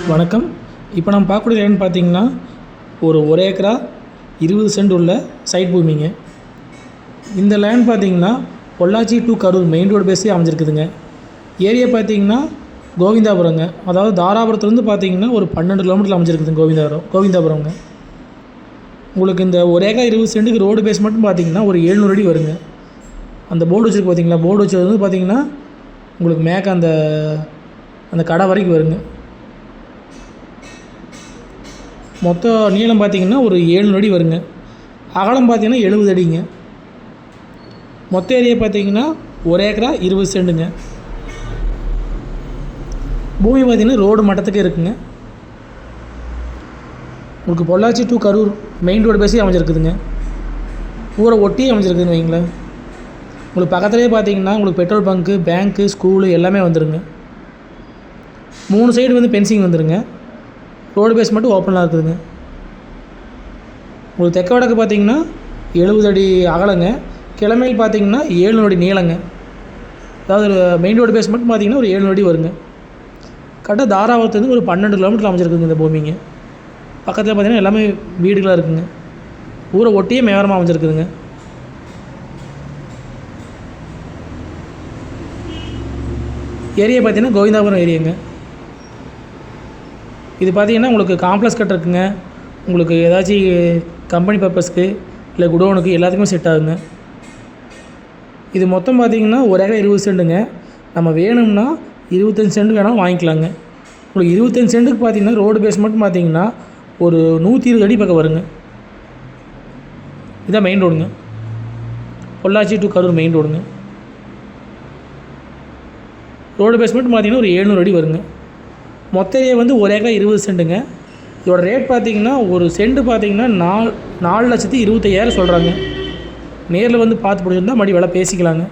வணக்கம். இப்போ நம்ம பார்க்கக்கூடிய லேண்ட் பார்த்தீங்கன்னா, ஒரு ஏக்கரா 20 சென்ட் உள்ள சைட் பூமிங்க. இந்த லேண்ட் பார்த்தீங்கன்னா, Pollachi to Karur main road பேஸே அமைஞ்சிருக்குதுங்க. ஏரியா பார்த்தீங்கன்னா கோவிந்தாபுரங்க. அதாவது தாராபுரத்துலேருந்து பார்த்தீங்கன்னா ஒரு 12 கிலோமீட்டரில் அமைஞ்சிருக்குதுங்க கோவிந்தாபுரங்க. உங்களுக்கு இந்த ஒரு ஏக்கரா 20 சென்ட்டுக்கு ரோடு பேஸ் மட்டும் பார்த்தீங்கன்னா ஒரு 700 அடி வருங்க. அந்த போர்டு வச்சுருக்கு பார்த்தீங்களா, போர்டு வச்சது வந்து பார்த்தீங்கன்னா உங்களுக்கு மேலே அந்த கடை வரைக்கும் வருங்க. மொத்த நீளம் பார்த்திங்கன்னா ஒரு 700 அடி வருங்க. அகலம் பார்த்திங்கன்னா 70 அடிங்க. மொத்த ஏரியா பார்த்திங்கன்னா ஒரு ஏக்கரா 20 சென்ட்டுங்க. பூமி பார்த்திங்கன்னா ரோடு மட்டத்துக்கு இருக்குங்க. உங்களுக்கு Pollachi to Karur main road பேஸே அமைஞ்சிருக்குதுங்க. ஊரை ஒட்டி அமைஞ்சிருக்குதுன்னு வைங்களேன். உங்களுக்கு பக்கத்துலேயே பார்த்திங்கன்னா உங்களுக்கு பெட்ரோல் பங்க்கு, பேங்க்கு, ஸ்கூலு எல்லாமே வந்துடுங்க. 3 சைடு வந்து பென்சிங் வந்துடுங்க. ரோடு பேஸ் மட்டும் ஓப்பனாக இருக்குதுங்க. உங்களுக்கு தெற்க வடக்கு பார்த்தீங்கன்னா 70 அடி அகலங்க. கிழமையில் பார்த்தீங்கன்னா 700 அடி நீளங்க. அதாவது மெயின் ரோடு பேஸ் மட்டும் பார்த்தீங்கன்னா ஒரு 700 அடி வருங்க. கரெக்டாக தாராபுரத்துலேருந்து ஒரு 12 கிலோமீட்டர் அமைஞ்சிருக்குங்க இந்த பூமிங்க. பக்கத்தில் பார்த்தீங்கன்னா எல்லாமே வீடுகளாக இருக்குதுங்க. ஊரை ஒட்டியே மேவரமாக அமைஞ்சிருக்குதுங்க. ஏரியா பார்த்தீங்கன்னா கோவிந்தாபுரம் ஏரியாங்க. இது பார்த்திங்கன்னா உங்களுக்கு காம்ப்ளெக்ஸ் கட்டுறதுக்குங்க, உங்களுக்கு ஏதாச்சும் கம்பெனி பர்பஸ்க்கு இல்லை குடோனுக்கு எல்லாத்துக்குமே செட் ஆகுங்க. இது மொத்தம் பார்த்திங்கன்னா ஒரு ஏக்கரா 20 சென்ட்டுங்க. நம்ம வேணும்னா 25 சென்ட் வேணாலும் வாங்கிக்கலாங்க. உங்களுக்கு 25 சென்ட்டுக்கு பார்த்திங்கன்னா ரோடு பேஸ் மட்டும் பார்த்திங்கன்னா ஒரு 120 அடி பக்கம் வருங்க. இதான் மெயின் ரோடுங்க. பொள்ளாச்சி டு கரூர் மெயின் ரோடுங்க. ரோடு பேஸ் மட்டும் பார்த்திங்கன்னா ஒரு 700 அடி வருங்க. மொத்த ஏரியா வந்து ஒரு ஏக்கரா 20 சென்ட்டுங்க. இதோட ரேட் பார்த்திங்கன்னா ஒரு சென்ட்டு பார்த்திங்கன்னா 4,25,000 சொல்கிறாங்க. நேரில் வந்து பார்த்து பிடிச்சிருந்தா மறுபடியும் விலை பேசிக்கலாங்க.